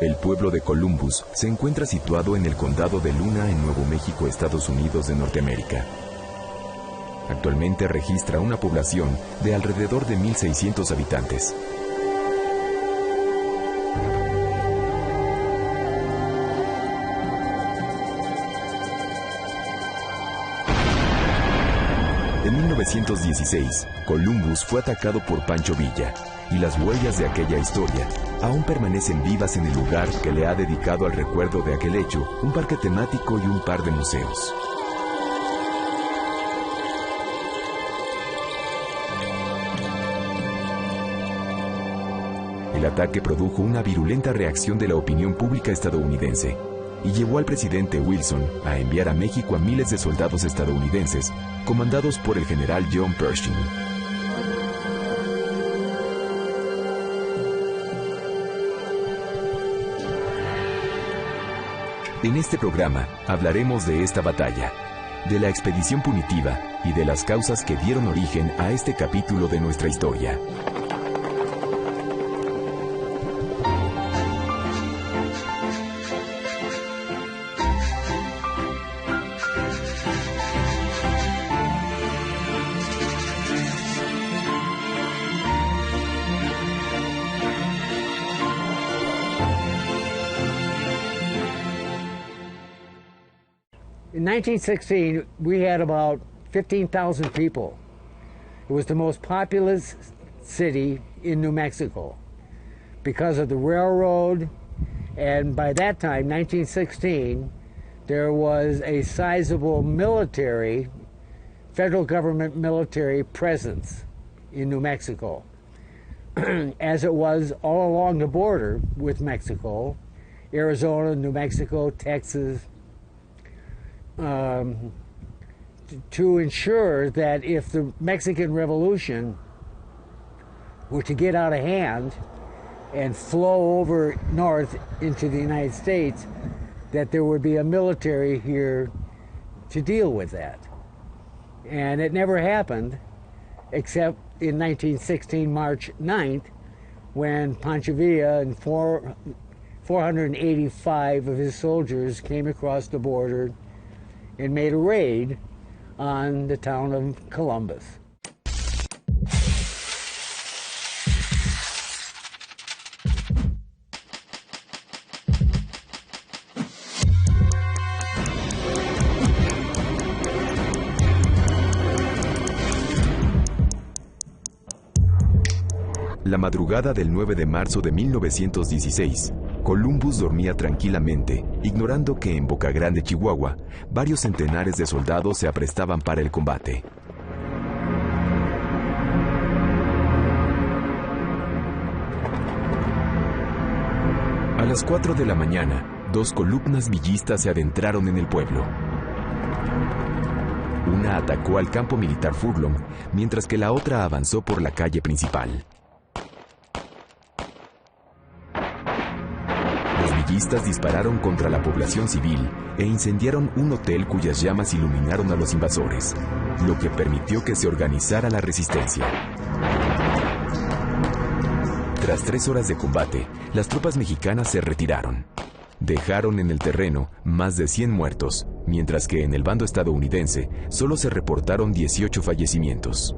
El pueblo de Columbus se encuentra situado en el condado de Luna, en Nuevo México, Estados Unidos de Norteamérica. Actualmente registra una población de alrededor de 1,600 habitantes. En 1916, Columbus fue atacado por Pancho Villa, y las huellas de aquella historia aún permanecen vivas en el lugar que le ha dedicado al recuerdo de aquel hecho un parque temático y un par de museos. El ataque produjo una virulenta reacción de la opinión pública estadounidense y llevó al presidente Wilson a enviar a México a miles de soldados estadounidenses comandados por el general John Pershing. En este programa hablaremos de esta batalla, de la expedición punitiva y de las causas que dieron origen a este capítulo de nuestra historia. In 1916, we had about 15,000 people. It was the most populous city in New Mexico because of the railroad, and by that time, 1916, there was a sizable military, federal government military presence in New Mexico, as it was all along the border with Mexico, Arizona, New Mexico, Texas, to ensure that if the Mexican Revolution were to get out of hand and flow over north into the United States, that there would be a military here to deal with that. And it never happened, except in 1916, March 9th, when Pancho Villa and 485 of his soldiers came across the border and made a raid on the town of Columbus. La madrugada del 9 de marzo de 1916, Columbus dormía tranquilamente, ignorando que en Boca Grande, Chihuahua, varios centenares de soldados se aprestaban para el combate. A las 4 de la mañana, 2 columnas villistas se adentraron en el pueblo. Una atacó al campo militar Furlong, mientras que la otra avanzó por la calle principal. Los villistas dispararon contra la población civil e incendiaron un hotel cuyas llamas iluminaron a los invasores, lo que permitió que se organizara la resistencia. Tras 3 horas de combate, las tropas mexicanas se retiraron. Dejaron en el terreno más de 100 muertos, mientras que en el bando estadounidense solo se reportaron 18 fallecimientos.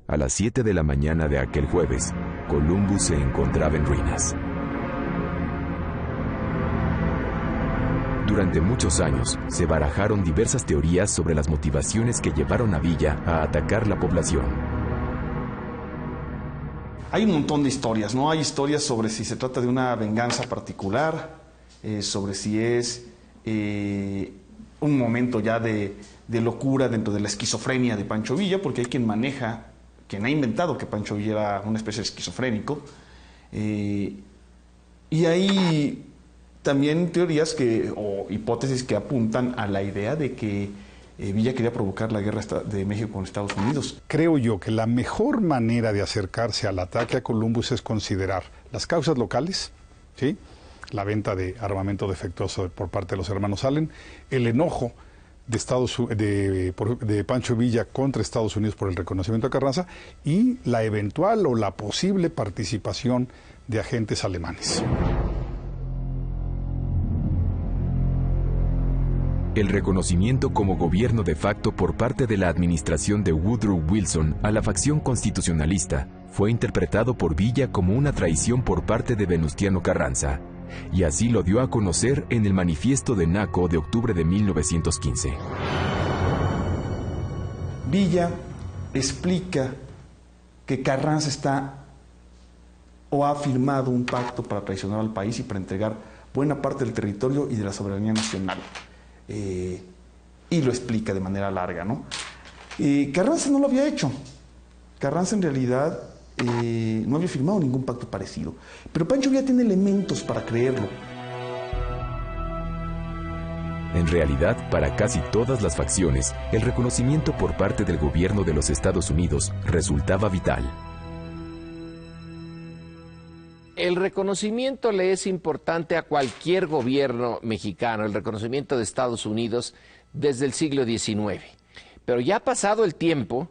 A las 7 de la mañana de aquel jueves, Columbus se encontraba en ruinas. Durante muchos años, se barajaron diversas teorías sobre las motivaciones que llevaron a Villa a atacar la población. Hay un montón de historias, ¿no? Hay historias sobre si se trata de una venganza particular, sobre si es un momento ya de locura dentro de la esquizofrenia de Pancho Villa, porque hay quien ha inventado que Pancho Villa era una especie de esquizofrénico. Y hay también teorías o hipótesis que apuntan a la idea de que Villa quería provocar la guerra de México con Estados Unidos. Creo yo que la mejor manera de acercarse al ataque a Columbus es considerar las causas locales, ¿sí? La venta de armamento defectuoso por parte de los hermanos Allen, el enojo de Pancho Villa contra Estados Unidos por el reconocimiento a Carranza y la eventual o la posible participación de agentes alemanes. El reconocimiento como gobierno de facto por parte de la administración de Woodrow Wilson a la facción constitucionalista fue interpretado por Villa como una traición por parte de Venustiano Carranza, y así lo dio a conocer en el Manifiesto de Naco de octubre de 1915. Villa explica que Carranza está o ha firmado un pacto para traicionar al país y para entregar buena parte del territorio y de la soberanía nacional. Y lo explica de manera larga, ¿no? Carranza no lo había hecho. Carranza en realidad no había firmado ningún pacto parecido. Pero Pancho Villa tiene elementos para creerlo. En realidad, para casi todas las facciones, el reconocimiento por parte del gobierno de los Estados Unidos resultaba vital. El reconocimiento le es importante a cualquier gobierno mexicano, el reconocimiento de Estados Unidos desde el siglo XIX. Pero ya pasado el tiempo,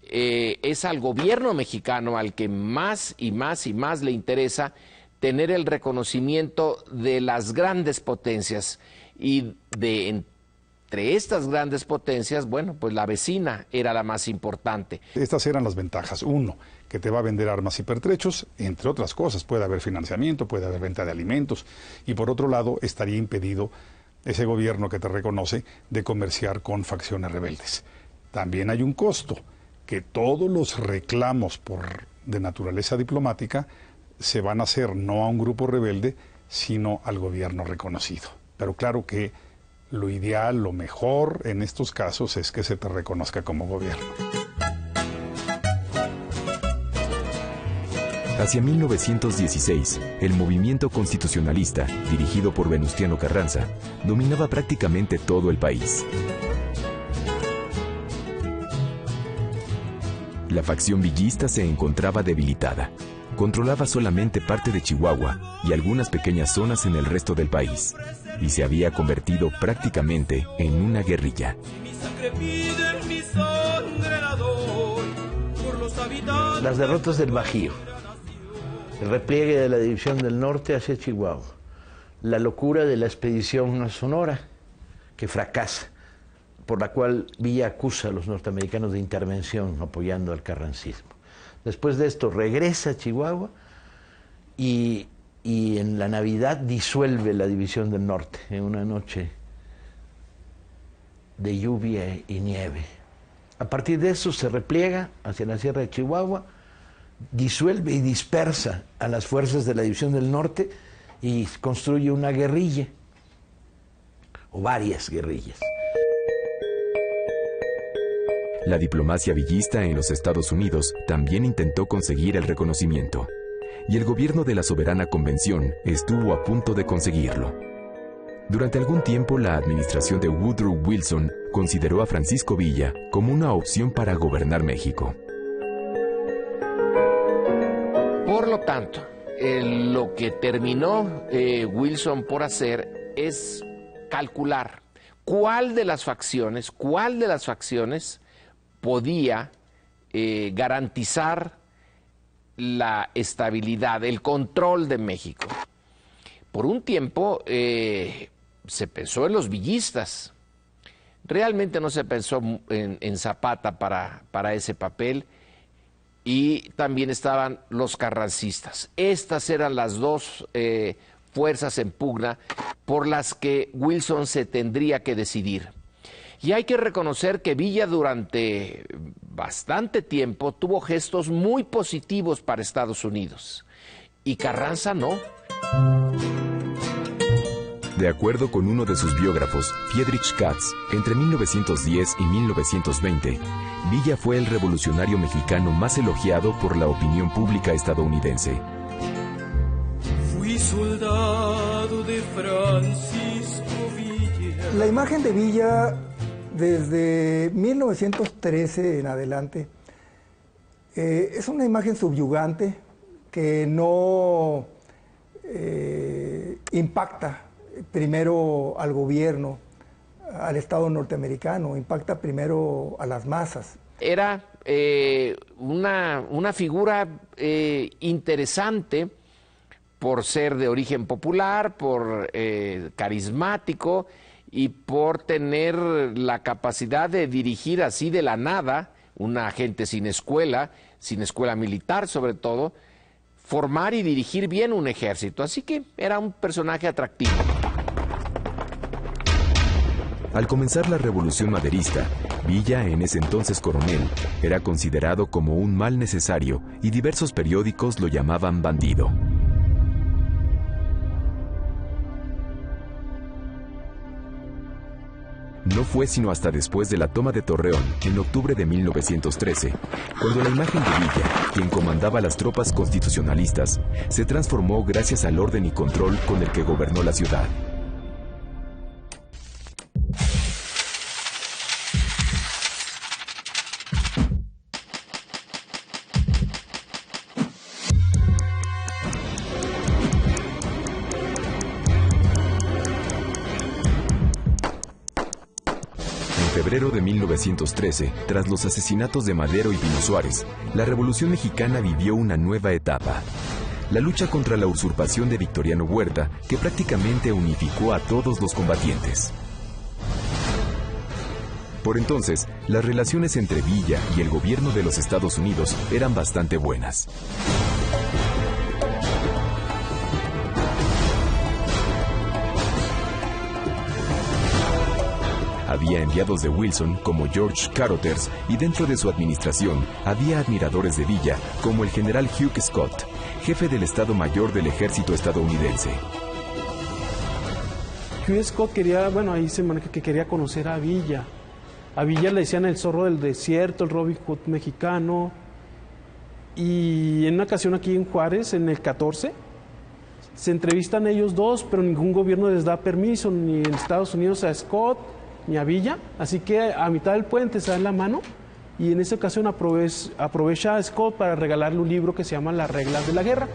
es al gobierno mexicano al que más y más y más le interesa tener el reconocimiento de las grandes potencias. Y entre estas grandes potencias, bueno, pues la vecina era la más importante. Estas eran las ventajas. Uno, que te va a vender armas y pertrechos, entre otras cosas. Puede haber financiamiento, puede haber venta de alimentos. Y por otro lado, estaría impedido ese gobierno que te reconoce de comerciar con facciones rebeldes. También hay un costo, que todos los reclamos de naturaleza diplomática se van a hacer no a un grupo rebelde, sino al gobierno reconocido. Pero claro que lo ideal, lo mejor en estos casos es que se te reconozca como gobierno. Hacia 1916, el movimiento constitucionalista, dirigido por Venustiano Carranza, dominaba prácticamente todo el país. La facción villista se encontraba debilitada. Controlaba solamente parte de Chihuahua y algunas pequeñas zonas en el resto del país, y se había convertido prácticamente en una guerrilla. Las derrotas del Bajío, el repliegue de la División del Norte hacia Chihuahua, la locura de la expedición a Sonora, que fracasa, por la cual Villa acusa a los norteamericanos de intervención apoyando al carrancismo. Después de esto regresa a Chihuahua y en la Navidad disuelve la División del Norte en una noche de lluvia y nieve. A partir de eso se repliega hacia la Sierra de Chihuahua, disuelve y dispersa a las fuerzas de la División del Norte y construye una guerrilla, o varias guerrillas. La diplomacia villista en los Estados Unidos también intentó conseguir el reconocimiento, y el gobierno de la Soberana Convención estuvo a punto de conseguirlo. Durante algún tiempo, la administración de Woodrow Wilson consideró a Francisco Villa como una opción para gobernar México. Por lo tanto, lo que terminó Wilson por hacer es calcular cuál de las facciones podía garantizar la estabilidad, el control de México. Por un tiempo se pensó en los villistas. Realmente no se pensó en Zapata para ese papel, y también estaban los carrancistas. Estas eran las dos fuerzas en pugna por las que Wilson se tendría que decidir. Y hay que reconocer que Villa durante bastante tiempo tuvo gestos muy positivos para Estados Unidos, y Carranza no. De acuerdo con uno de sus biógrafos, Friedrich Katz, entre 1910 y 1920, Villa fue el revolucionario mexicano más elogiado por la opinión pública estadounidense. Fui soldado de Francisco Villa. La imagen de Villa desde 1913 en adelante es una imagen subyugante que no impacta primero al gobierno, al Estado norteamericano, impacta primero a las masas. Era una figura interesante por ser de origen popular, por carismático y por tener la capacidad de dirigir así de la nada, una gente sin escuela militar sobre todo, formar y dirigir bien un ejército. Así que era un personaje atractivo. Al comenzar la Revolución Maderista, Villa, en ese entonces coronel, era considerado como un mal necesario y diversos periódicos lo llamaban bandido. No fue sino hasta después de la toma de Torreón, en octubre de 1913, cuando la imagen de Villa, quien comandaba las tropas constitucionalistas, se transformó gracias al orden y control con el que gobernó la ciudad. En febrero de 1913, tras los asesinatos de Madero y Pino Suárez, la Revolución Mexicana vivió una nueva etapa. La lucha contra la usurpación de Victoriano Huerta, que prácticamente unificó a todos los combatientes. Por entonces, las relaciones entre Villa y el gobierno de los Estados Unidos eran bastante buenas. Había enviados de Wilson como George Carothers y dentro de su administración había admiradores de Villa como el general Hugh Scott, jefe del Estado Mayor del Ejército estadounidense. Hugh Scott quería, ahí se maneja que quería conocer a Villa. A Villa le decían el zorro del desierto, el Robin Hood mexicano. Y en una ocasión aquí en Juárez, en el 14, se entrevistan ellos dos, pero ningún gobierno les da permiso, ni en Estados Unidos a Scott, ni a Villa, así que a mitad del puente se dan la mano y en esa ocasión aprovecha a Scott para regalarle un libro que se llama Las reglas de la guerra.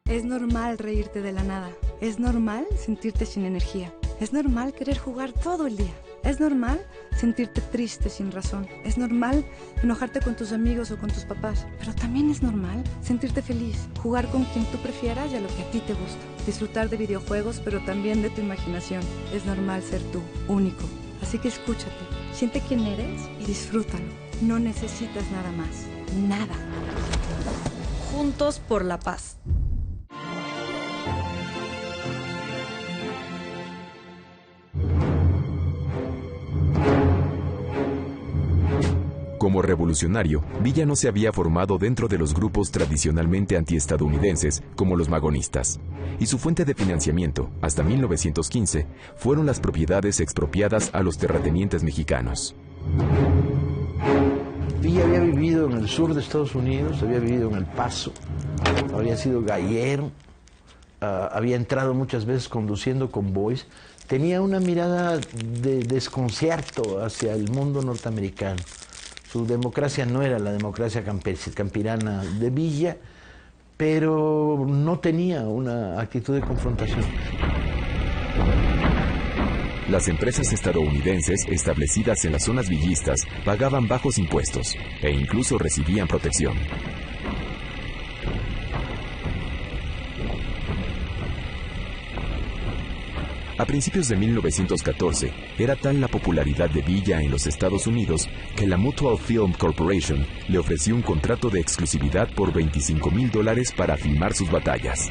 Es normal reírte de la nada, es normal sentirte sin energía, es normal querer jugar todo el día. Es normal sentirte triste sin razón. Es normal enojarte con tus amigos o con tus papás. Pero también es normal sentirte feliz, jugar con quien tú prefieras y a lo que a ti te gusta. Disfrutar de videojuegos, pero también de tu imaginación. Es normal ser tú, único. Así que escúchate, siente quién eres y disfrútalo. No necesitas nada más. Nada. Juntos por la paz. Como revolucionario, Villa no se había formado dentro de los grupos tradicionalmente antiestadounidenses como los magonistas, y su fuente de financiamiento, hasta 1915, fueron las propiedades expropiadas a los terratenientes mexicanos. Villa había vivido en el sur de Estados Unidos, había vivido en El Paso, había sido gallero, había entrado muchas veces conduciendo convoys, tenía una mirada de desconcierto hacia el mundo norteamericano. Su democracia no era la democracia campirana de Villa, pero no tenía una actitud de confrontación. Las empresas estadounidenses establecidas en las zonas villistas pagaban bajos impuestos e incluso recibían protección. A principios de 1914, era tal la popularidad de Villa en los Estados Unidos que la Mutual Film Corporation le ofreció un contrato de exclusividad por $25,000 para filmar sus batallas.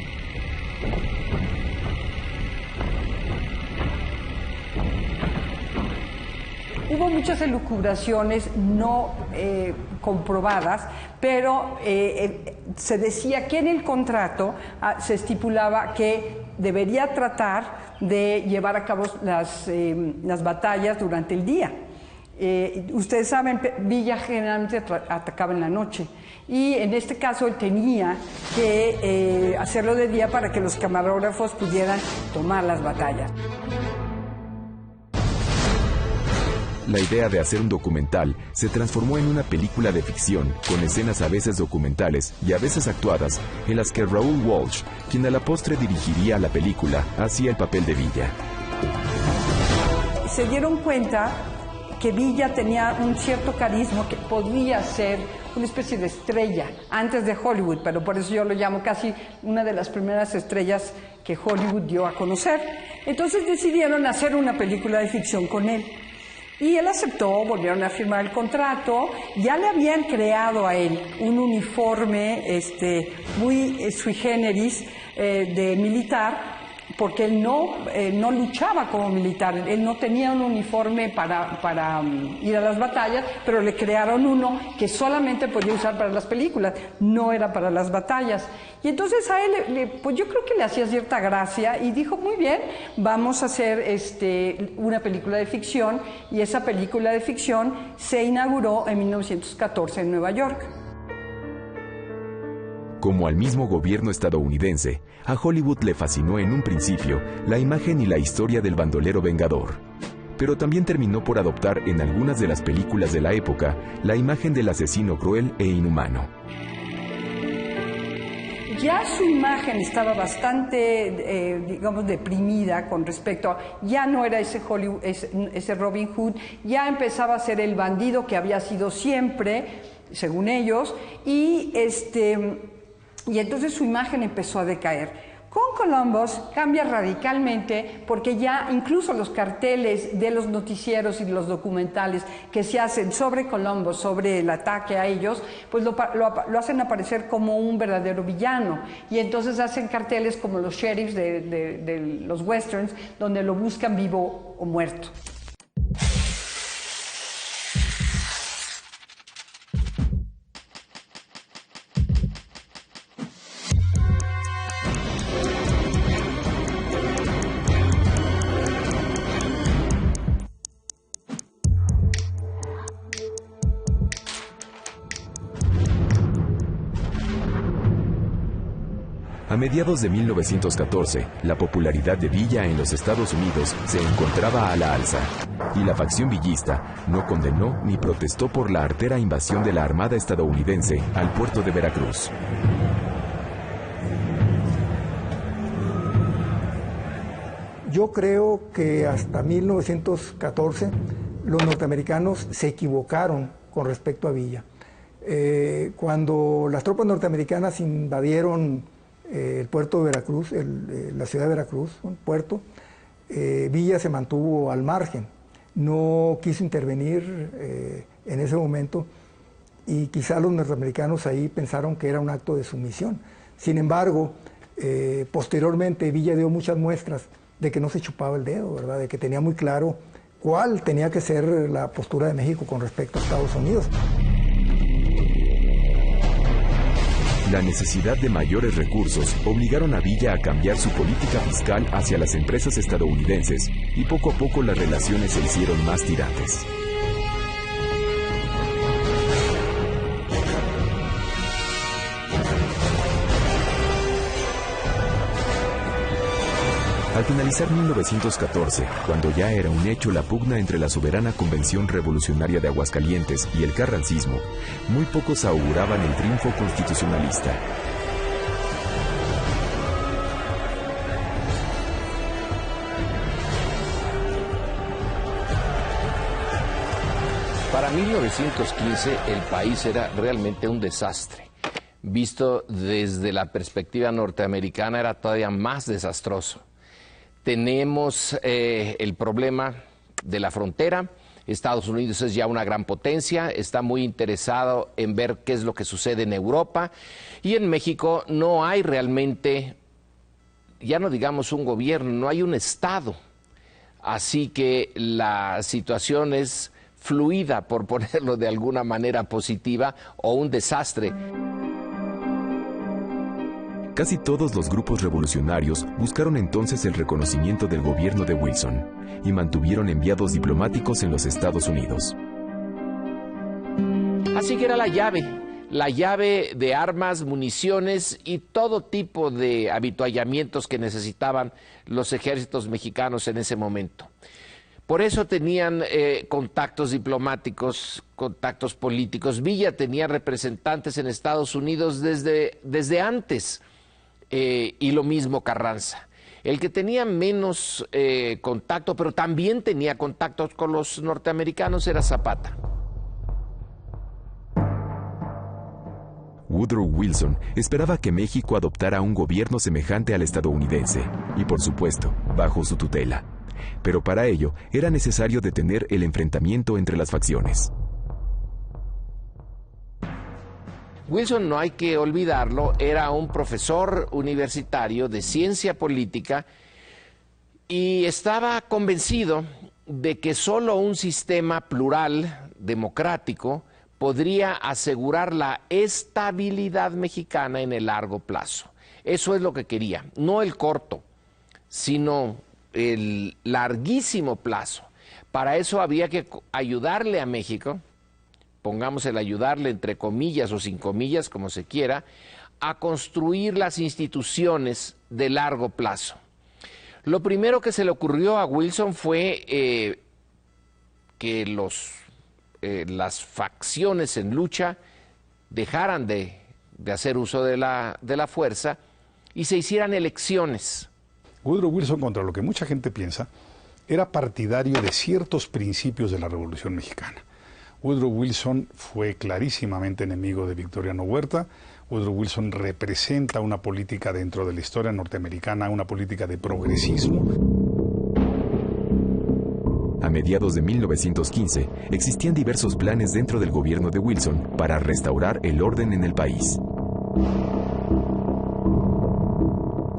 Hubo muchas elucubraciones no comprobadas, pero se decía que en el contrato se estipulaba que debería tratar de llevar a cabo las batallas durante el día. Ustedes saben, Villa generalmente atacaba en la noche y en este caso él tenía que hacerlo de día para que los camarógrafos pudieran tomar las batallas. la idea de hacer un documental se transformó en una película de ficción, con escenas a veces documentales y a veces actuadas, en las que Raúl Walsh, quien a la postre dirigiría la película, hacía el papel de Villa. Se dieron cuenta que Villa tenía un cierto carisma, que podía ser una especie de estrella antes de Hollywood, pero por eso yo lo llamo casi una de las primeras estrellas que Hollywood dio a conocer. Entonces decidieron hacer una película de ficción con él. Y él aceptó, volvieron a firmar el contrato, ya le habían creado a él un uniforme muy sui generis de militar, porque él no luchaba como militar, él no tenía un uniforme para ir a las batallas, pero le crearon uno que solamente podía usar para las películas, no era para las batallas. Y entonces a él, pues yo creo que le hacía cierta gracia y dijo, muy bien, vamos a hacer una película de ficción, y esa película de ficción se inauguró en 1914 en Nueva York. Como al mismo gobierno estadounidense, a Hollywood le fascinó en un principio la imagen y la historia del bandolero vengador. Pero también terminó por adoptar en algunas de las películas de la época la imagen del asesino cruel e inhumano. Ya su imagen estaba bastante, digamos, deprimida con respecto a... Ya no era ese Hollywood, ese Robin Hood, ya empezaba a ser el bandido que había sido siempre, según ellos, y entonces su imagen empezó a decaer. Con Columbus cambia radicalmente, porque ya incluso los carteles de los noticieros y los documentales que se hacen sobre Columbus, sobre el ataque a ellos, pues lo hacen aparecer como un verdadero villano. Y entonces hacen carteles como los sheriffs de los westerns, donde lo buscan vivo o muerto. A mediados de 1914, la popularidad de Villa en los Estados Unidos se encontraba a la alza, y la facción villista no condenó ni protestó por la artera invasión de la Armada estadounidense al puerto de Veracruz. Yo creo que hasta 1914 los norteamericanos se equivocaron con respecto a Villa. Cuando las tropas norteamericanas invadieron el puerto de Veracruz, la ciudad de Veracruz, un puerto, Villa se mantuvo al margen, no quiso intervenir en ese momento, y quizá los norteamericanos ahí pensaron que era un acto de sumisión. Sin embargo, posteriormente Villa dio muchas muestras de que no se chupaba el dedo, ¿verdad? De que tenía muy claro cuál tenía que ser la postura de México con respecto a Estados Unidos. La necesidad de mayores recursos obligaron a Villa a cambiar su política fiscal hacia las empresas estadounidenses, y poco a poco las relaciones se hicieron más tirantes. Al finalizar 1914, cuando ya era un hecho la pugna entre la soberana Convención Revolucionaria de Aguascalientes y el carrancismo, muy pocos auguraban el triunfo constitucionalista. Para 1915 el país era realmente un desastre. Visto desde la perspectiva norteamericana era todavía más desastroso. Tenemos el problema de la frontera. Estados Unidos es ya una gran potencia, está muy interesado en ver qué es lo que sucede en Europa, y en México no hay realmente, ya no digamos un gobierno, no hay un Estado. Así que la situación es fluida, por ponerlo de alguna manera positiva, o un desastre. Casi todos los grupos revolucionarios buscaron entonces el reconocimiento del gobierno de Wilson y mantuvieron enviados diplomáticos en los Estados Unidos. Así que era la llave de armas, municiones y todo tipo de avituallamientos que necesitaban los ejércitos mexicanos en ese momento. Por eso tenían contactos diplomáticos, contactos políticos. Villa tenía representantes en Estados Unidos desde antes, y lo mismo Carranza. El que tenía menos contacto, pero también tenía contactos con los norteamericanos, era Zapata. Woodrow Wilson esperaba que México adoptara un gobierno semejante al estadounidense, y por supuesto, bajo su tutela. Pero para ello era necesario detener el enfrentamiento entre las facciones. Wilson, no hay que olvidarlo, era un profesor universitario de ciencia política y estaba convencido de que solo un sistema plural, democrático, podría asegurar la estabilidad mexicana en el largo plazo. Eso es lo que quería, no el corto, sino el larguísimo plazo. Para eso había que ayudarle a México, pongamos el ayudarle entre comillas o sin comillas, como se quiera, a construir las instituciones de largo plazo. Lo primero que se le ocurrió a Wilson fue que las facciones en lucha dejaran de hacer uso de la fuerza y se hicieran elecciones. Woodrow Wilson, contra lo que mucha gente piensa, era partidario de ciertos principios de la Revolución Mexicana. Woodrow Wilson fue clarísimamente enemigo de Victoriano Huerta. Woodrow Wilson representa una política dentro de la historia norteamericana, una política de progresismo. A mediados de 1915, existían diversos planes dentro del gobierno de Wilson para restaurar el orden en el país.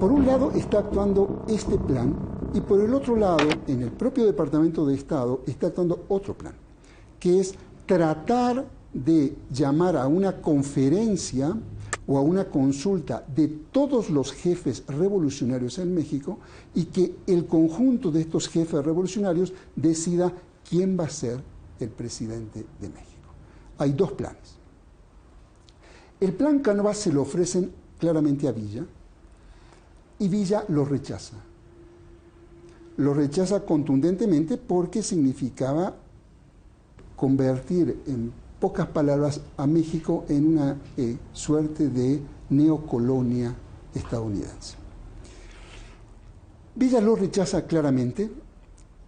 Por un lado está actuando este plan y por el otro lado, en el propio Departamento de Estado, está actuando otro plan, que es tratar de llamar a una conferencia o a una consulta de todos los jefes revolucionarios en México y que el conjunto de estos jefes revolucionarios decida quién va a ser el presidente de México. Hay dos planes. El plan Cánovas se lo ofrecen claramente a Villa y Villa lo rechaza. Lo rechaza contundentemente porque significaba convertir, en pocas palabras, a México en una suerte de neocolonia estadounidense. Villa lo rechaza claramente,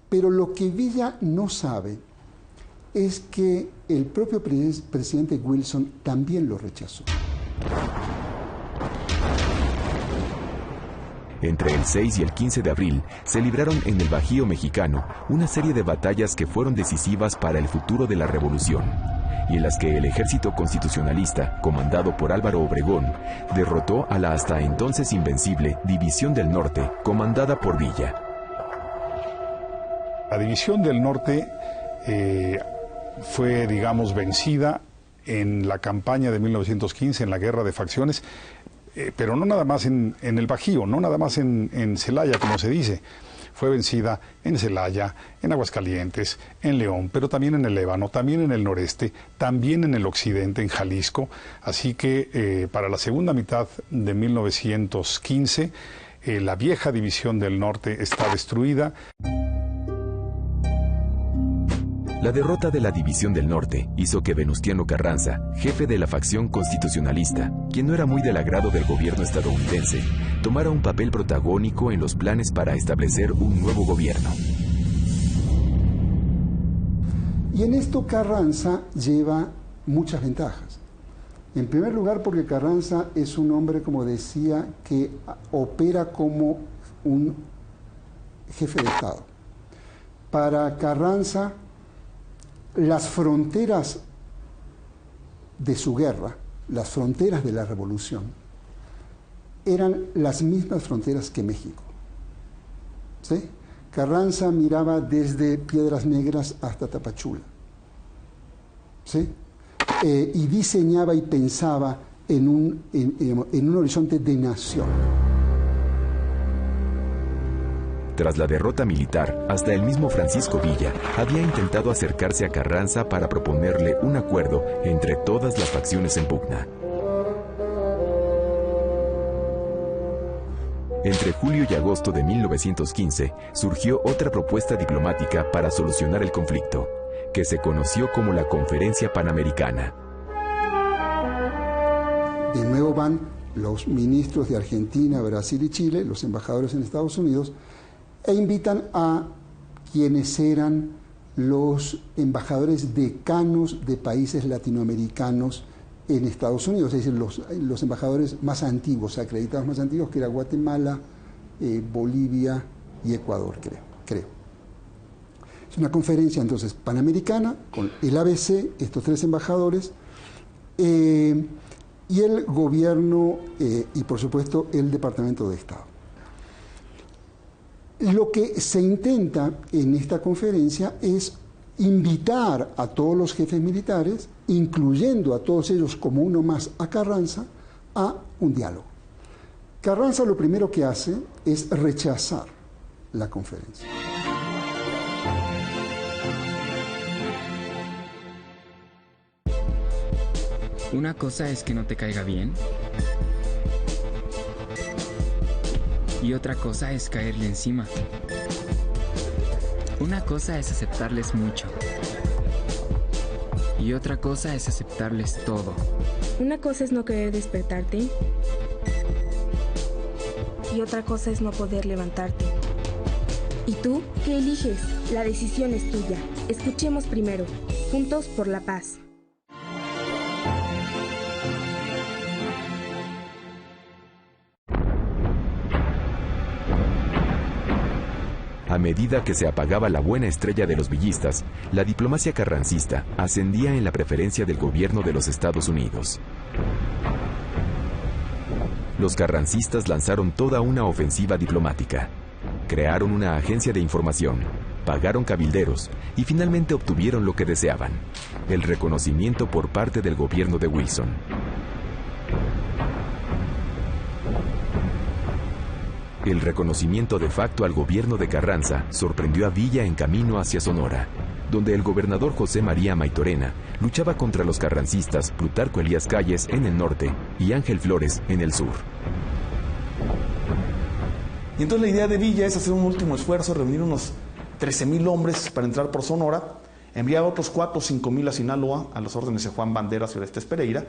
pero lo que Villa no sabe es que el propio presidente Wilson también lo rechazó. Entre el 6 y el 15 de abril se libraron en el Bajío mexicano una serie de batallas que fueron decisivas para el futuro de la revolución, y en las que el ejército constitucionalista, comandado por Álvaro Obregón, derrotó a la hasta entonces invencible División del Norte, comandada por Villa. La División del Norte fue, digamos, vencida en la campaña de 1915, en la guerra de facciones, pero no nada más en el Bajío, no nada más en Celaya, como se dice. Fue vencida en Celaya, en Aguascalientes, en León, pero también en el Ébano, también en el noreste, también en el occidente, en Jalisco. Así que para la segunda mitad de 1915, la vieja División del Norte está destruida. La derrota de la División del Norte hizo que Venustiano Carranza, jefe de la facción constitucionalista, quien no era muy del agrado del gobierno estadounidense, tomara un papel protagónico en los planes para establecer un nuevo gobierno. Y en esto Carranza lleva muchas ventajas. En primer lugar, porque Carranza es un hombre, como decía, que opera como un jefe de Estado. Para Carranza, las fronteras de su guerra, las fronteras de la revolución, eran las mismas fronteras que México. ¿Sí? Carranza miraba desde Piedras Negras hasta Tapachula. ¿Sí? Y diseñaba y pensaba en un horizonte de nación. Tras la derrota militar, hasta el mismo Francisco Villa había intentado acercarse a Carranza para proponerle un acuerdo entre todas las facciones en pugna. Entre julio y agosto de 1915 surgió otra propuesta diplomática para solucionar el conflicto, que se conoció como la Conferencia Panamericana. De nuevo van los ministros de Argentina, Brasil y Chile, los embajadores en Estados Unidos, e invitan a quienes eran los embajadores decanos de países latinoamericanos en Estados Unidos, es decir, los embajadores más antiguos, acreditados más antiguos, que era Guatemala, Bolivia y Ecuador, creo. Es una conferencia entonces panamericana con el ABC, estos 3 embajadores, y el gobierno y por supuesto el Departamento de Estado. Lo que se intenta en esta conferencia es invitar a todos los jefes militares, incluyendo a todos ellos como uno más a Carranza, a un diálogo. Carranza lo primero que hace es rechazar la conferencia. Una cosa es que no te caiga bien y otra cosa es caerle encima. Una cosa es aceptarles mucho y otra cosa es aceptarles todo. Una cosa es no querer despertarte y otra cosa es no poder levantarte. ¿Y tú qué eliges? La decisión es tuya. Escuchemos primero. Juntos por la paz. A medida que se apagaba la buena estrella de los villistas, la diplomacia carrancista ascendía en la preferencia del gobierno de los Estados Unidos. Los carrancistas lanzaron toda una ofensiva diplomática. Crearon una agencia de información, pagaron cabilderos y finalmente obtuvieron lo que deseaban: el reconocimiento por parte del gobierno de Wilson. El reconocimiento de facto al gobierno de Carranza sorprendió a Villa en camino hacia Sonora, donde el gobernador José María Maytorena luchaba contra los carrancistas Plutarco Elías Calles en el norte y Ángel Flores en el sur. Y entonces la idea de Villa es hacer un último esfuerzo, reunir unos 13,000 hombres para entrar por Sonora, enviar otros 4 o 5,000 a Sinaloa a las órdenes de Juan Banderas y Orestes Pereira,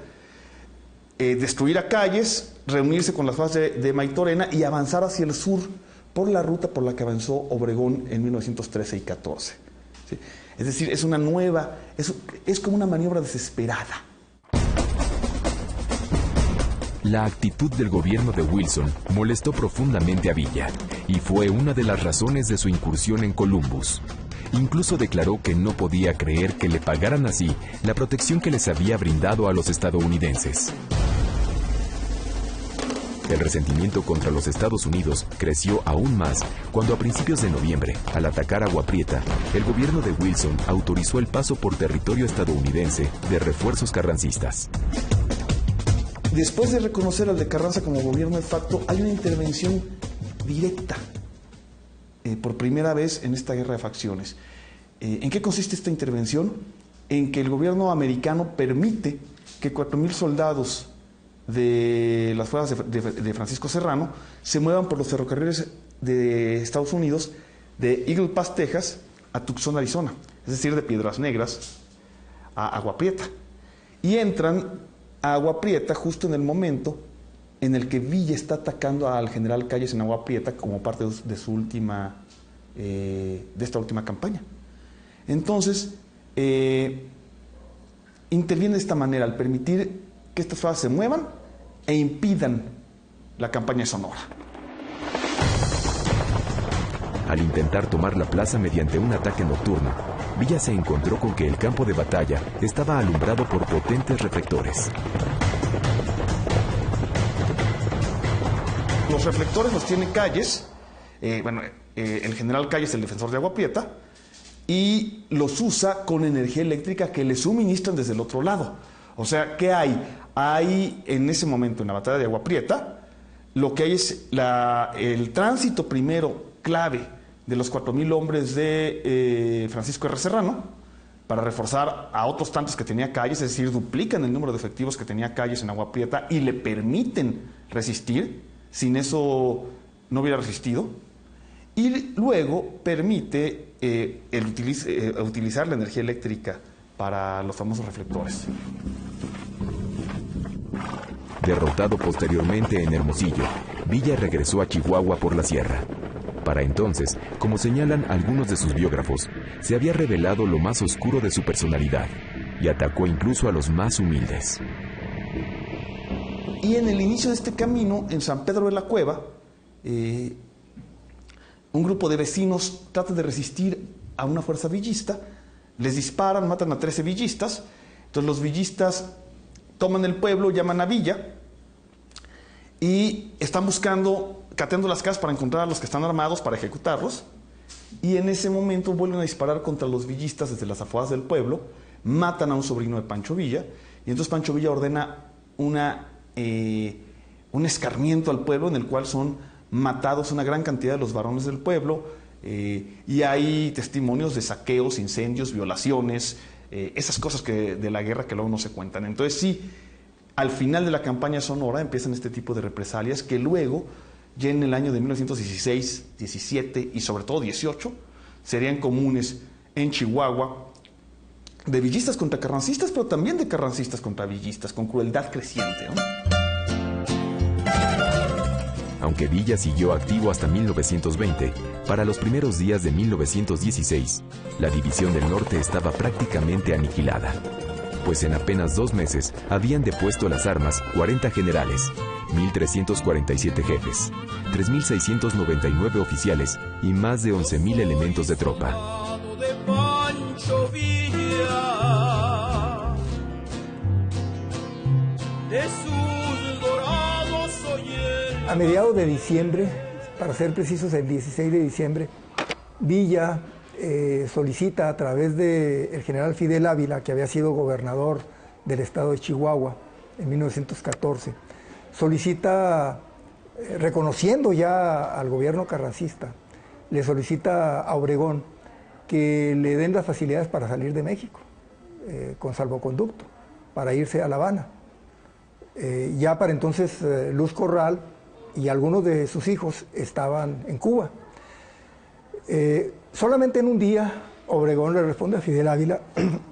destruir a Calles, reunirse con las fuerzas de Maytorena y avanzar hacia el sur por la ruta por la que avanzó Obregón en 1913 y 14. ¿Sí? Es decir, es una nueva, es como una maniobra desesperada. La actitud del gobierno de Wilson molestó profundamente a Villa y fue una de las razones de su incursión en Columbus. Incluso declaró que no podía creer que le pagaran así la protección que les había brindado a los estadounidenses. El resentimiento contra los Estados Unidos creció aún más cuando a principios de noviembre, al atacar Agua Prieta, el gobierno de Wilson autorizó el paso por territorio estadounidense de refuerzos carrancistas. Después de reconocer al de Carranza como gobierno de facto, hay una intervención directa por primera vez en esta guerra de facciones. ¿En qué consiste esta intervención? En que el gobierno americano permite que 4,000 soldados de las fuerzas de Francisco Serrano se muevan por los ferrocarriles de Estados Unidos de Eagle Pass, Texas, a Tucson, Arizona, es decir, de Piedras Negras a Agua Prieta. Y entran a Agua Prieta justo en el momento en el que Villa está atacando al general Calles en Agua Prieta como parte de su última, de esta última campaña. Entonces, interviene de esta manera al permitir que estas fuerzas se muevan e impidan la campaña de Sonora. Al intentar tomar la plaza mediante un ataque nocturno, Villa se encontró con que el campo de batalla estaba alumbrado por potentes reflectores. Los reflectores los tiene Calles, el general Calles, el defensor de Agua Prieta, y los usa con energía eléctrica que le suministran desde el otro lado. O sea, ¿qué hay? Hay en ese momento, en la batalla de Agua Prieta, lo que hay es el tránsito primero clave de los 4,000 hombres de Francisco R. Serrano para reforzar a otros tantos que tenía Calles, es decir, duplican el número de efectivos que tenía Calles en Agua Prieta y le permiten resistir. Sin eso no hubiera resistido, y luego permite utilizar la energía eléctrica para los famosos reflectores. Derrotado posteriormente en Hermosillo, Villa regresó a Chihuahua por la sierra. Para entonces, como señalan algunos de sus biógrafos, se había revelado lo más oscuro de su personalidad y atacó incluso a los más humildes. Y en el inicio de este camino, en San Pedro de la Cueva, un grupo de vecinos trata de resistir a una fuerza villista, les disparan, matan a 13 villistas, entonces los villistas toman el pueblo, llaman a Villa y están buscando, cateando las casas para encontrar a los que están armados para ejecutarlos, y en ese momento vuelven a disparar contra los villistas desde las afueras del pueblo, matan a un sobrino de Pancho Villa, y entonces Pancho Villa ordena un escarmiento al pueblo en el cual son matados una gran cantidad de los varones del pueblo, y hay testimonios de saqueos, incendios, violaciones, esas cosas de la guerra que luego no se cuentan. Entonces sí, al final de la campaña Sonora empiezan este tipo de represalias que luego, ya en el año de 1916, 17 y sobre todo 18, serían comunes en Chihuahua, de villistas contra carrancistas, pero también de carrancistas contra villistas, con crueldad creciente, ¿no? Aunque Villa siguió activo hasta 1920, para los primeros días de 1916, la División del Norte estaba prácticamente aniquilada, pues en apenas 2 meses habían depuesto las armas 40 generales, 1.347 jefes, 3.699 oficiales y más de 11.000 elementos de tropa. A mediados de diciembre, para ser precisos el 16 de diciembre, Villa solicita a través del general Fidel Ávila, que había sido gobernador del estado de Chihuahua en 1914, solicita, reconociendo ya al gobierno carrancista, le solicita a Obregón que le den las facilidades para salir de México, con salvoconducto, para irse a La Habana. Ya para entonces Luz Corral y algunos de sus hijos estaban en Cuba. Solamente en un día Obregón le responde a Fidel Ávila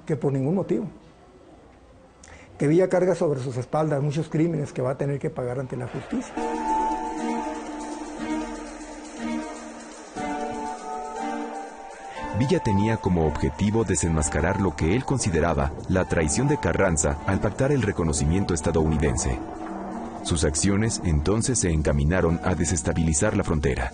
que por ningún motivo, que Villa carga sobre sus espaldas muchos crímenes que va a tener que pagar ante la justicia. Villa tenía como objetivo desenmascarar lo que él consideraba la traición de Carranza al pactar el reconocimiento estadounidense. Sus acciones entonces se encaminaron a desestabilizar la frontera.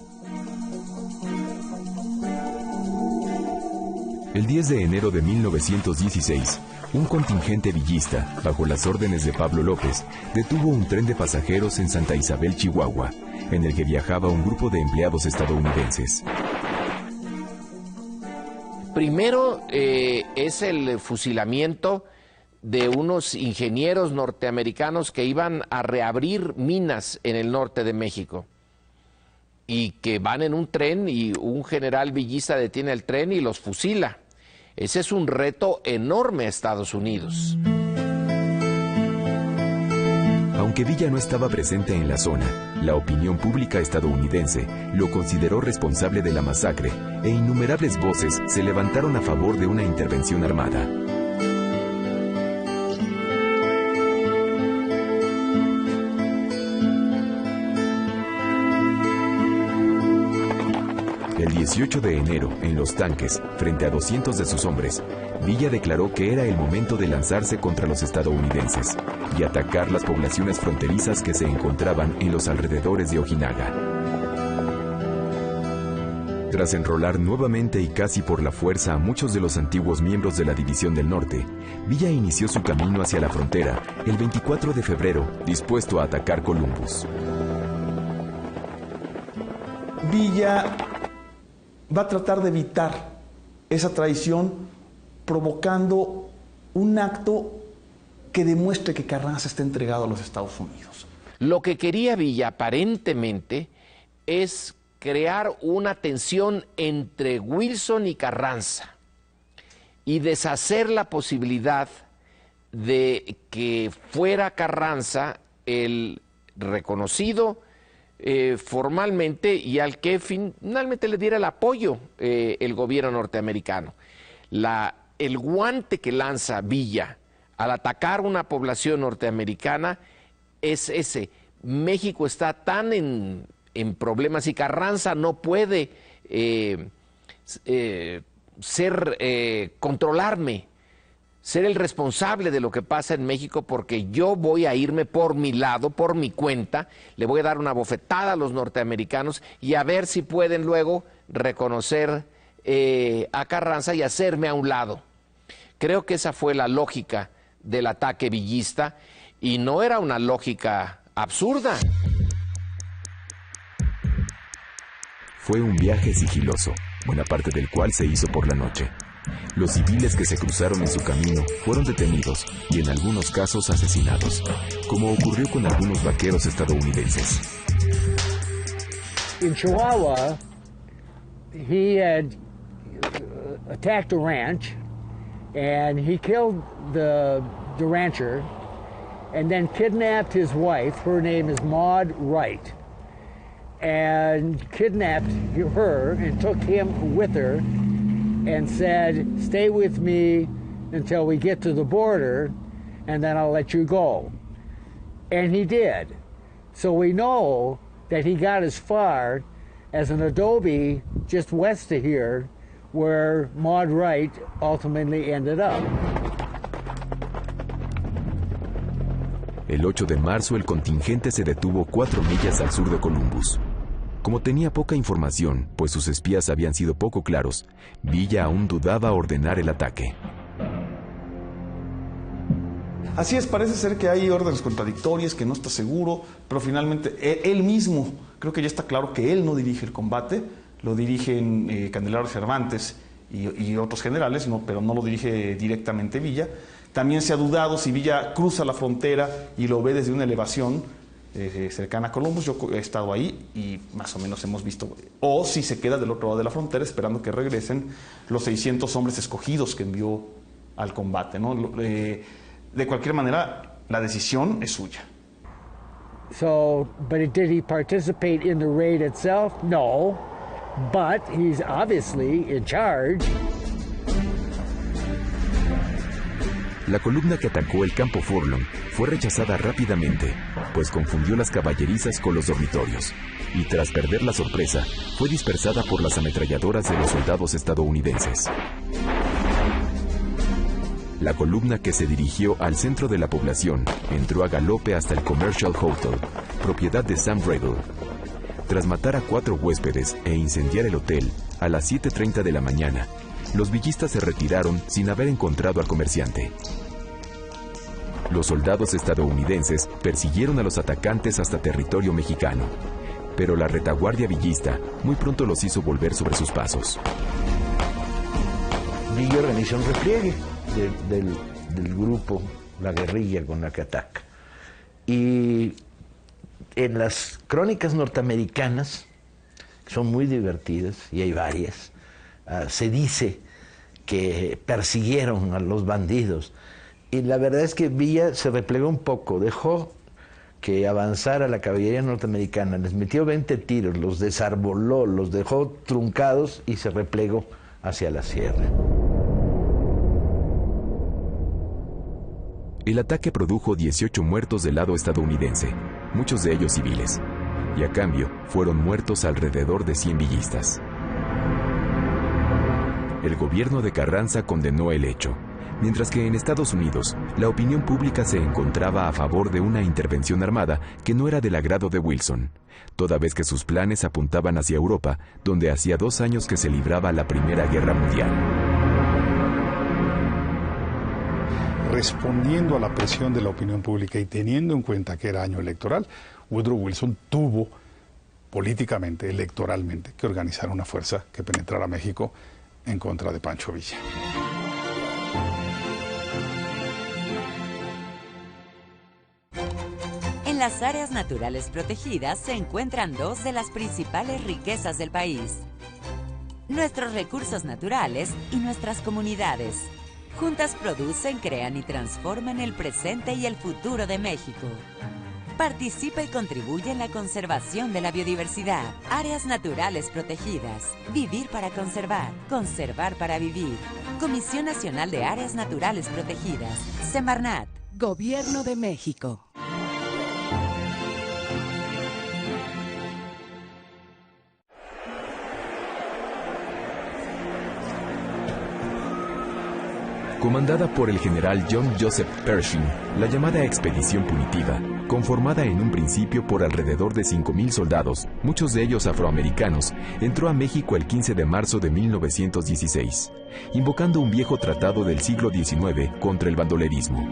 El 10 de enero de 1916, un contingente villista, bajo las órdenes de Pablo López, detuvo un tren de pasajeros en Santa Isabel, Chihuahua, en el que viajaba un grupo de empleados estadounidenses. Primero es el fusilamiento de unos ingenieros norteamericanos que iban a reabrir minas en el norte de México y que van en un tren y un general villista detiene el tren y los fusila. Ese es un reto enorme a Estados Unidos. Aunque Villa no estaba presente en la zona, la opinión pública estadounidense lo consideró responsable de la masacre e innumerables voces se levantaron a favor de una intervención armada. El 18 de enero, en Los Tanques, frente a 200 de sus hombres, Villa declaró que era el momento de lanzarse contra los estadounidenses y atacar las poblaciones fronterizas que se encontraban en los alrededores de Ojinaga. Tras enrolar nuevamente y casi por la fuerza a muchos de los antiguos miembros de la División del Norte, Villa inició su camino hacia la frontera el 24 de febrero, dispuesto a atacar Columbus. Villa va a tratar de evitar esa traición provocando un acto que demuestre que Carranza está entregado a los Estados Unidos. Lo que quería Villa aparentemente es crear una tensión entre Wilson y Carranza y deshacer la posibilidad de que fuera Carranza el reconocido formalmente y al que finalmente le diera el apoyo el gobierno norteamericano. El guante que lanza Villa al atacar una población norteamericana es ese. México está tan en problemas y Carranza no puede controlarme, ser el responsable de lo que pasa en México, porque yo voy a irme por mi lado, por mi cuenta, le voy a dar una bofetada a los norteamericanos y a ver si pueden luego reconocer a Carranza y hacerme a un lado. Creo que esa fue la lógica del ataque villista y no era una lógica absurda. Fue un viaje sigiloso, buena parte del cual se hizo por la noche. Los civiles que se cruzaron en su camino fueron detenidos y en algunos casos asesinados, como ocurrió con algunos vaqueros estadounidenses. In Chihuahua, he had attacked a ranch and he killed the rancher and then kidnapped his wife. Her name is Maud Wright. And kidnapped her and took him with her and said, stay with me until we get to the border and then I'll let you go. And he did. So we know that he got as far as an adobe just west of here where Maud Wright ultimately ended up. El 8 de marzo el contingente se detuvo 4 millas al sur de Columbus. Como tenía poca información, pues sus espías habían sido poco claros, Villa aún dudaba ordenar el ataque. Así es, parece ser que hay órdenes contradictorias, que no está seguro, pero finalmente él mismo, creo que ya está claro que él no dirige el combate, lo dirigen Candelario Cervantes y otros generales, pero no lo dirige directamente Villa. También se ha dudado si Villa cruza la frontera y lo ve desde una elevación cercana a Columbus. Yo he estado ahí y más o menos hemos visto, o si se queda del otro lado de la frontera esperando que regresen los 600 hombres escogidos que envió al combate, ¿no? De cualquier manera, la decisión es suya. So, but did he participate in the raid itself? No, but he's obviously in charge. La columna que atacó el campo Furlong fue rechazada rápidamente, pues confundió las caballerizas con los dormitorios, y tras perder la sorpresa, fue dispersada por las ametralladoras de los soldados estadounidenses. La columna que se dirigió al centro de la población entró a galope hasta el Commercial Hotel, propiedad de Sam Riddle. Tras matar a 4 huéspedes e incendiar el hotel a las 7:30 de la mañana, los villistas se retiraron sin haber encontrado al comerciante. Los soldados estadounidenses persiguieron a los atacantes hasta territorio mexicano, pero la retaguardia villista muy pronto los hizo volver sobre sus pasos. Villa organizó un repliegue del grupo, la guerrilla con la que ataca. Y en las crónicas norteamericanas, que son muy divertidas, y hay varias, se dice que persiguieron a los bandidos. Y la verdad es que Villa se replegó un poco, dejó que avanzara la caballería norteamericana, les metió 20 tiros, los desarboló, los dejó truncados y se replegó hacia la sierra. El ataque produjo 18 muertos del lado estadounidense, muchos de ellos civiles, y a cambio fueron muertos alrededor de 100 villistas. El gobierno de Carranza condenó el hecho, mientras que en Estados Unidos la opinión pública se encontraba a favor de una intervención armada que no era del agrado de Wilson, toda vez que sus planes apuntaban hacia Europa, donde hacía 2 años que se libraba la Primera Guerra Mundial. Respondiendo a la presión de la opinión pública y teniendo en cuenta que era año electoral, Woodrow Wilson tuvo políticamente, electoralmente, que organizar una fuerza que penetrara México en contra de Pancho Villa. En las áreas naturales protegidas se encuentran 2 de las principales riquezas del país: nuestros recursos naturales y nuestras comunidades. Juntas producen, crean y transforman el presente y el futuro de México. Participa y contribuye en la conservación de la biodiversidad. Áreas naturales protegidas. Vivir para conservar. Conservar para vivir. Comisión Nacional de Áreas Naturales Protegidas. Semarnat. Gobierno de México. Comandada por el general John Joseph Pershing, la llamada Expedición Punitiva, conformada en un principio por alrededor de 5,000 soldados, muchos de ellos afroamericanos, entró a México el 15 de marzo de 1916, invocando un viejo tratado del siglo XIX contra el bandolerismo.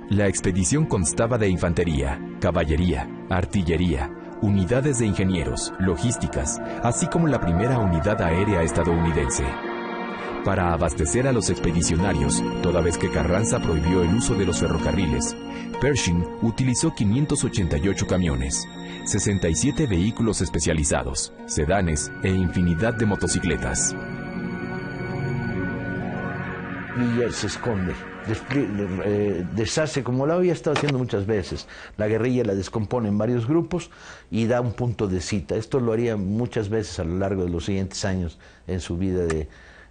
La expedición constaba de infantería, caballería, artillería, unidades de ingenieros, logísticas, así como la primera unidad aérea estadounidense. Para abastecer a los expedicionarios, toda vez que Carranza prohibió el uso de los ferrocarriles, Pershing utilizó 588 camiones, 67 vehículos especializados, sedanes e infinidad de motocicletas. Villa se esconde, deshace, como lo había estado haciendo muchas veces. La guerrilla la descompone en varios grupos y da un punto de cita. Esto lo haría muchas veces a lo largo de los siguientes años en su vida,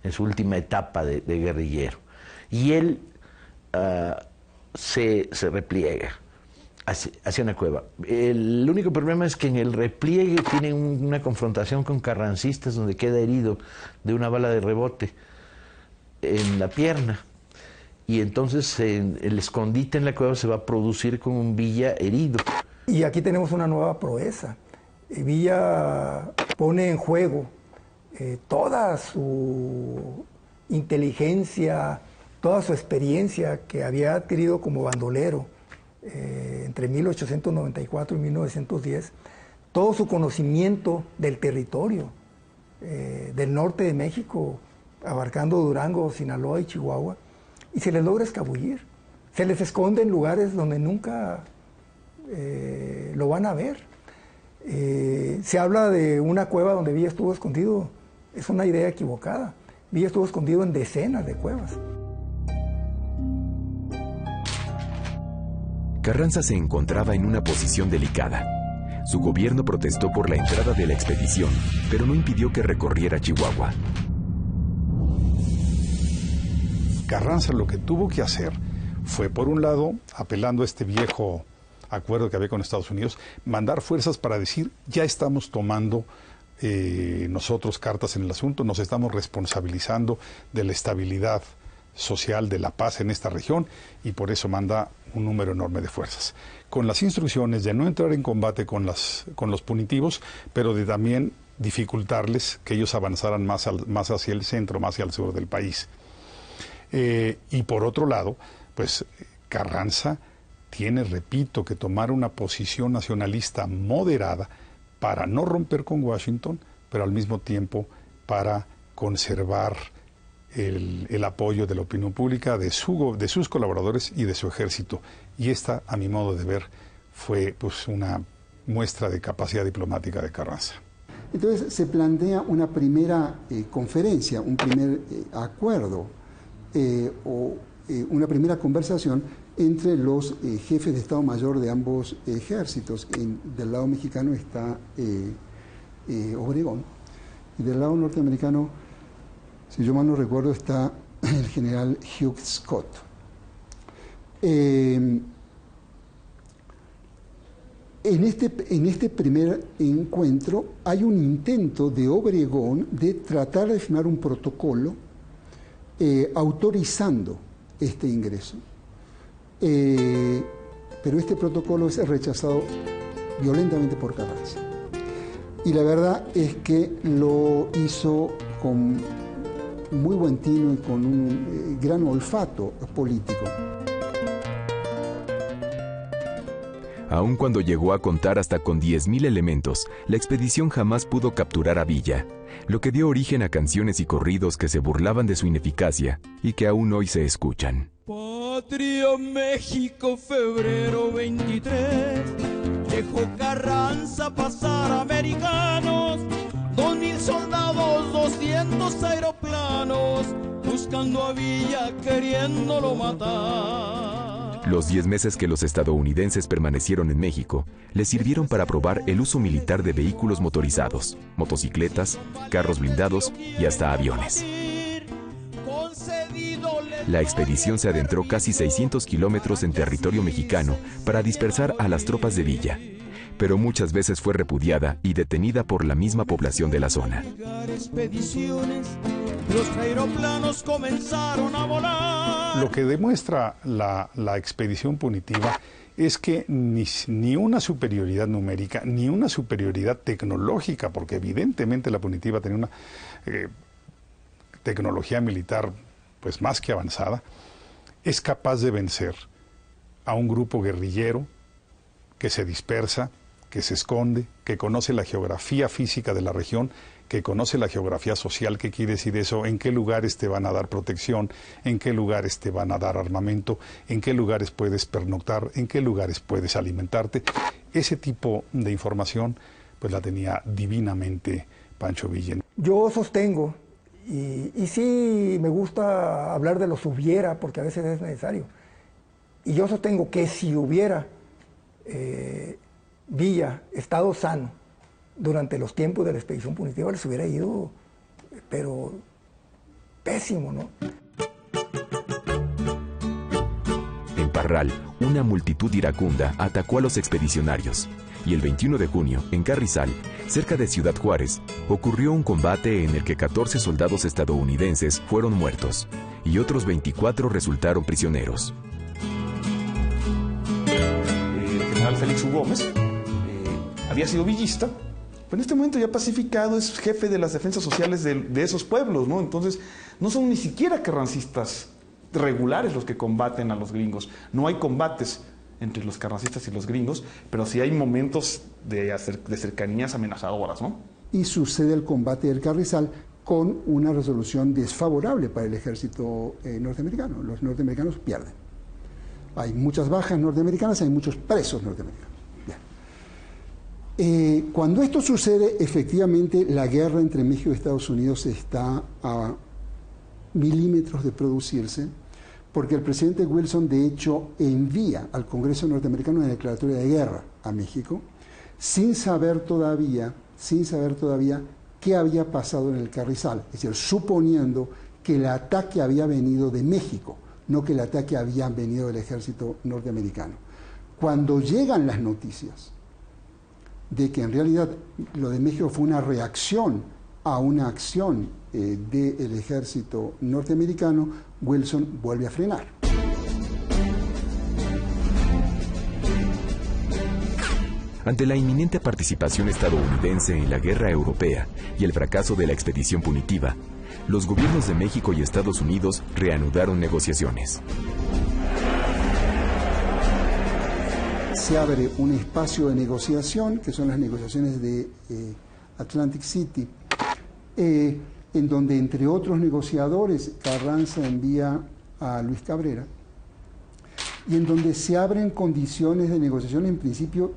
en su última etapa de guerrillero. Y él se repliega hacia una cueva. El único problema es que en el repliegue tiene una confrontación con carrancistas donde queda herido de una bala de rebote en la pierna, y entonces el escondite en la cueva se va a producir con un Villa herido. Y aquí tenemos una nueva proeza. Villa pone en juego toda su inteligencia, toda su experiencia que había adquirido como bandolero entre 1894 y 1910, todo su conocimiento del territorio del norte de México, abarcando Durango, Sinaloa y Chihuahua, y se les logra escabullir. Se les esconde en lugares donde nunca lo van a ver. Se habla de una cueva donde Villa estuvo escondido. Es una idea equivocada. Villa estuvo escondido en decenas de cuevas. Carranza se encontraba en una posición delicada. Su gobierno protestó por la entrada de la expedición, pero no impidió que recorriera Chihuahua. Carranza lo que tuvo que hacer fue, por un lado, apelando a este viejo acuerdo que había con Estados Unidos, mandar fuerzas para decir, ya estamos tomando nosotros cartas en el asunto, nos estamos responsabilizando de la estabilidad social, de la paz en esta región, y por eso manda un número enorme de fuerzas, con las instrucciones de no entrar en combate con los punitivos, pero de también dificultarles que ellos avanzaran más hacia el centro, más hacia el sur del país. Y por otro lado, pues Carranza tiene, repito, que tomar una posición nacionalista moderada para no romper con Washington, pero al mismo tiempo para conservar el apoyo de la opinión pública, de sus colaboradores y de su ejército. Y esta, a mi modo de ver, fue pues una muestra de capacidad diplomática de Carranza. Entonces se plantea una primera conferencia, un primer acuerdo, una primera conversación entre los jefes de Estado Mayor de ambos ejércitos. Del lado mexicano está Obregón, y del lado norteamericano, si yo mal no recuerdo, está el general Hugh Scott. En este primer encuentro hay un intento de Obregón de tratar de firmar un protocolo autorizando este ingreso. Pero este protocolo es rechazado violentamente por Carranza. Y la verdad es que lo hizo con muy buen tino y con un gran olfato político. Aun cuando llegó a contar hasta con 10,000 elementos, la expedición jamás pudo capturar a Villa, lo que dio origen a canciones y corridos que se burlaban de su ineficacia y que aún hoy se escuchan. Patria México, febrero 23, dejó Carranza pasar americanos, 2,000 soldados, 200 aeroplanos, buscando a Villa, queriéndolo matar. Los 10 meses que los estadounidenses permanecieron en México les sirvieron para probar el uso militar de vehículos motorizados, motocicletas, carros blindados y hasta aviones. La expedición se adentró casi 600 kilómetros en territorio mexicano para dispersar a las tropas de Villa, pero muchas veces fue repudiada y detenida por la misma población de la zona. Los aeroplanos comenzaron a volar. Lo que demuestra la expedición punitiva es que ni una superioridad numérica, ni una superioridad tecnológica, porque evidentemente la punitiva tenía una tecnología militar pues más que avanzada, es capaz de vencer a un grupo guerrillero que se dispersa, que se esconde, que conoce la geografía física de la región, que conoce la geografía social. ¿Qué quiere decir eso? ¿En qué lugares te van a dar protección? ¿En qué lugares te van a dar armamento? ¿En qué lugares puedes pernoctar? ¿En qué lugares puedes alimentarte? Ese tipo de información pues la tenía divinamente Pancho Villa. Yo sostengo, y sí me gusta hablar de los hubiera, porque a veces es necesario, y yo sostengo que si hubiera Villa estado sano durante los tiempos de la expedición punitiva, les hubiera ido, pero pésimo, ¿no? En Parral, una multitud iracunda atacó a los expedicionarios, y el 21 de junio, en Carrizal, cerca de Ciudad Juárez, ocurrió un combate en el que 14 soldados estadounidenses fueron muertos, y otros 24 resultaron prisioneros. El general Félix U. Gómez había sido villista, pero en este momento ya pacificado es jefe de las defensas sociales de esos pueblos, ¿no? Entonces, no son ni siquiera carrancistas regulares los que combaten a los gringos. No hay combates entre los carrancistas y los gringos, pero sí hay momentos de cercanías amenazadoras, ¿no? Y sucede el combate del Carrizal con una resolución desfavorable para el ejército norteamericano. Los norteamericanos pierden. Hay muchas bajas norteamericanas, hay muchos presos norteamericanos. Cuando esto sucede, efectivamente la guerra entre México y Estados Unidos está a milímetros de producirse, porque el presidente Wilson de hecho envía al Congreso norteamericano una declaratoria de guerra a México, sin saber todavía qué había pasado en el Carrizal, es decir, suponiendo que el ataque había venido de México, no que el ataque había venido del ejército norteamericano. Cuando llegan las noticias de que en realidad lo de México fue una reacción a una acción del ejército norteamericano, Wilson vuelve a frenar. Ante la inminente participación estadounidense en la guerra europea y el fracaso de la expedición punitiva, los gobiernos de México y Estados Unidos reanudaron negociaciones. Se abre un espacio de negociación, que son las negociaciones de Atlantic City, en donde, entre otros negociadores, Carranza envía a Luis Cabrera, y en donde se abren condiciones de negociación en principio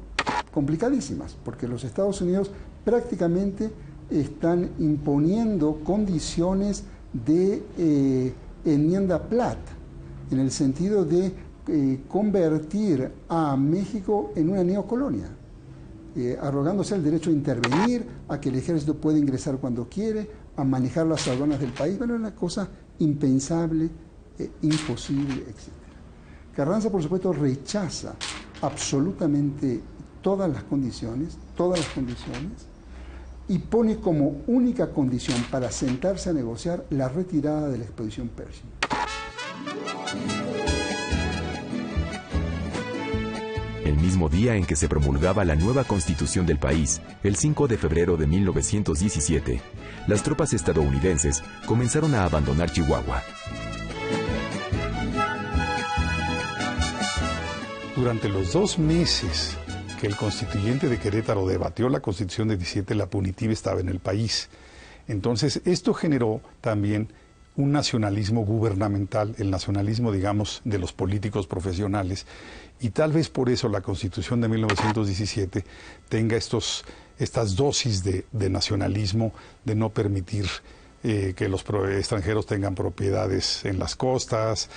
complicadísimas, porque los Estados Unidos prácticamente están imponiendo condiciones de enmienda Platt, en el sentido de convertir a México en una neocolonia, arrogándose el derecho a intervenir, a que el ejército puede ingresar cuando quiere, a manejar las aduanas del país. Bueno, es una cosa impensable, imposible, etc. Carranza, por supuesto, rechaza absolutamente todas las condiciones, y pone como única condición para sentarse a negociar la retirada de la expedición Pershing. El mismo día en que se promulgaba la nueva constitución del país, el 5 de febrero de 1917, las tropas estadounidenses comenzaron a abandonar Chihuahua. Durante los 2 meses que el constituyente de Querétaro debatió la Constitución de 17, la punitiva estaba en el país. Entonces, esto generó también un nacionalismo gubernamental, el nacionalismo, digamos, de los políticos profesionales, y tal vez por eso la Constitución de 1917 tenga estas dosis de nacionalismo, de no permitir que los extranjeros tengan propiedades en las costas,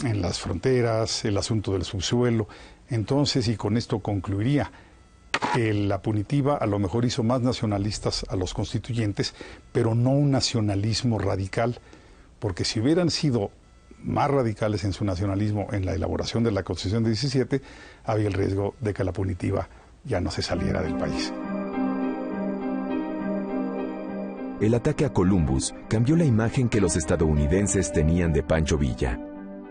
en las fronteras, el asunto del subsuelo. Entonces, y con esto concluiría, la punitiva a lo mejor hizo más nacionalistas a los constituyentes, pero no un nacionalismo radical, porque si hubieran sido más radicales en su nacionalismo en la elaboración de la Constitución de 17, había el riesgo de que la punitiva ya no se saliera del país. El ataque a Columbus cambió la imagen que los estadounidenses tenían de Pancho Villa.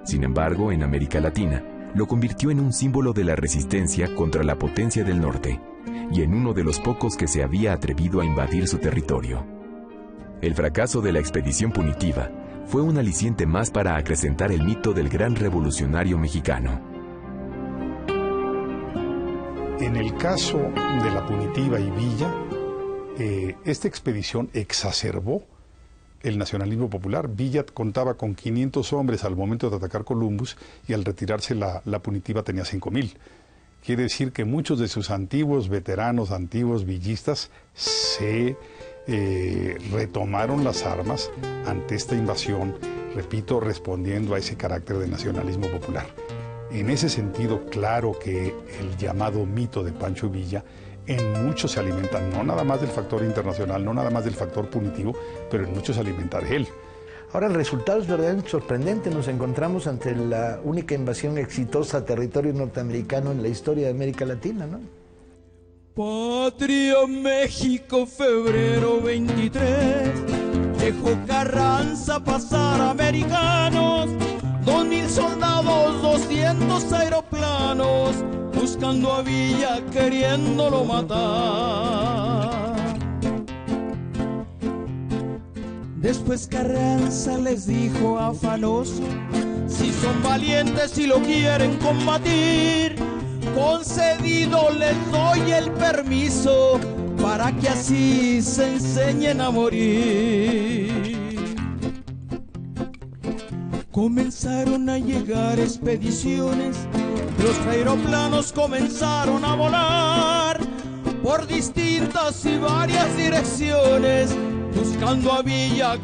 Sin embargo, en América Latina, lo convirtió en un símbolo de la resistencia contra la potencia del norte y en uno de los pocos que se había atrevido a invadir su territorio. El fracaso de la expedición punitiva fue un aliciente más para acrecentar el mito del gran revolucionario mexicano. En el caso de la punitiva y Villa, esta expedición exacerbó el nacionalismo popular. Villa contaba con 500 hombres al momento de atacar Columbus y al retirarse la punitiva tenía 5,000. Quiere decir que muchos de sus antiguos veteranos, antiguos villistas, se retomaron las armas ante esta invasión, repito, respondiendo a ese carácter de nacionalismo popular. En ese sentido, claro que el llamado mito de Pancho Villa en mucho se alimenta, no nada más del factor internacional, no nada más del factor punitivo, pero en mucho se alimenta de él. Ahora el resultado es verdaderamente sorprendente. Nos encontramos ante la única invasión exitosa a territorio norteamericano en la historia de América Latina, ¿no? Patria México, febrero 23, dejó Carranza pasar americanos, 2,000 soldados, 200 aeroplanos, buscando a Villa, queriéndolo matar. Después Carranza les dijo afanoso, si son valientes y lo quieren combatir, concedido les doy el permiso para que así se enseñen a morir. Comenzaron a llegar expediciones, los aeroplanos comenzaron a volar por distintas y varias direcciones, buscando a Villa.